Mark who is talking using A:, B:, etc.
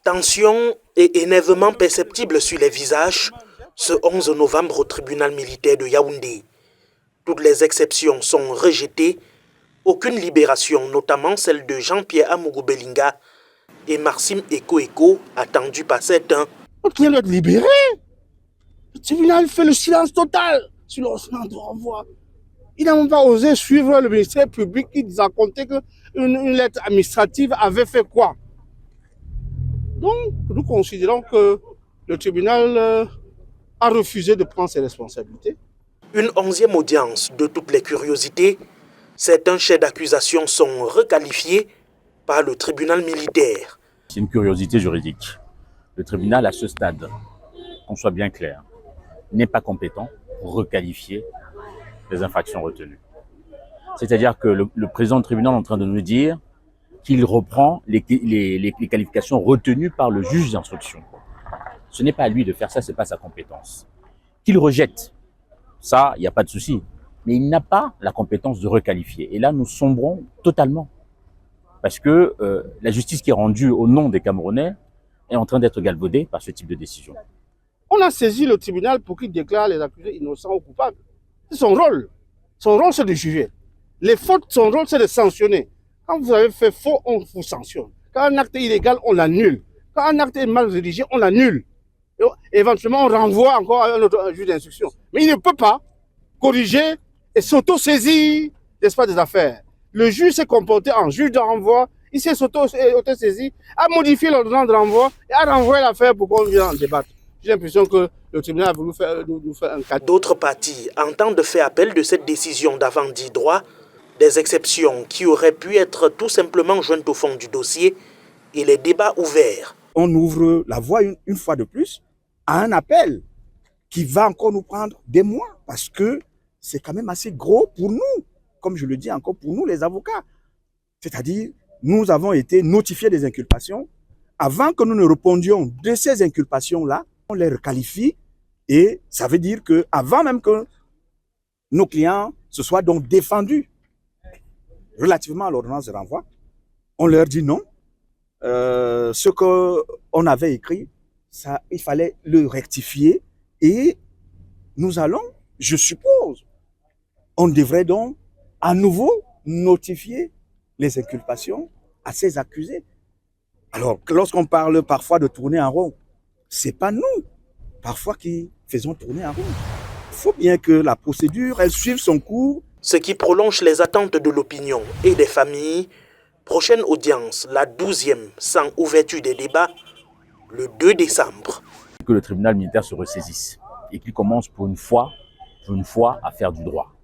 A: Tension et énervement perceptibles sur les visages ce 11 novembre au tribunal militaire de Yaoundé. Toutes les exceptions sont rejetées. Aucune libération, notamment celle de Jean-Pierre Amougou Belinga et Maxime Eko attendue par certains.
B: On doit être libéré. Le tribunal fait le silence total sur l'ordonnance de renvoi. Il n'a même pas osé suivre le ministère public qui nous a compté qu'une lettre administrative avait fait quoi. Donc, nous considérons que le tribunal a refusé de prendre ses responsabilités.
A: Une 11e audience de toutes les curiosités. Certains chefs d'accusation sont requalifiés par le tribunal militaire.
C: C'est une curiosité juridique. Le tribunal, à ce stade, qu'on soit bien clair, n'est pas compétent pour requalifier les infractions retenues. C'est-à-dire que le président du tribunal est en train de nous dire qu'il reprend les qualifications retenues par le juge d'instruction. Ce n'est pas à lui de faire ça, ce n'est pas sa compétence. Qu'il rejette, ça, il n'y a pas de souci. Mais il n'a pas la compétence de requalifier. Et là, nous sombrons totalement. Parce que la justice qui est rendue au nom des Camerounais est en train d'être galvaudée par ce type de décision.
B: On a saisi le tribunal pour qu'il déclare les accusés innocents ou coupables. C'est son rôle. Son rôle, c'est de juger. Les fautes, son rôle, c'est de sanctionner. Quand vous avez fait faux, on vous sanctionne. Quand un acte est illégal, on l'annule. Quand un acte est mal rédigé, on l'annule. Éventuellement, on renvoie encore à un autre juge d'instruction. Mais il ne peut pas corriger et s'auto-saisir, n'est-ce pas, des affaires. Le juge s'est comporté en juge de renvoi, il s'est auto-saisi, a modifié l'ordonnance de renvoi et a renvoyé l'affaire pour qu'on vienne en débattre. J'ai l'impression que le tribunal a voulu nous faire un cas.
A: D'autres parties entendent faire appel de cette décision d'avant-dit droit, des exceptions qui auraient pu être tout simplement jointes au fond du dossier et les débats ouverts.
D: On ouvre la voie une fois de plus à un appel qui va encore nous prendre des mois parce que c'est quand même assez gros pour nous, comme je le dis encore pour nous les avocats. C'est-à-dire, nous avons été notifiés des inculpations. Avant que nous ne répondions de ces inculpations-là, on les requalifie et ça veut dire qu'avant même que nos clients se soient donc défendus relativement à l'ordonnance de renvoi, on leur dit non. Ce qu'on avait écrit, ça, il fallait le rectifier et nous allons, je suppose, on devrait donc à nouveau notifier les inculpations à ces accusés. Alors, lorsqu'on parle parfois de tourner en rond, c'est pas nous, parfois, qui faisons tourner en rond. Il faut bien que la procédure, elle suive son cours.
A: Ce qui prolonge les attentes de l'opinion et des familles. Prochaine audience, la 12e, sans ouverture des débats, le 2 décembre.
C: Que le tribunal militaire se ressaisisse et qu'il commence pour une fois à faire du droit.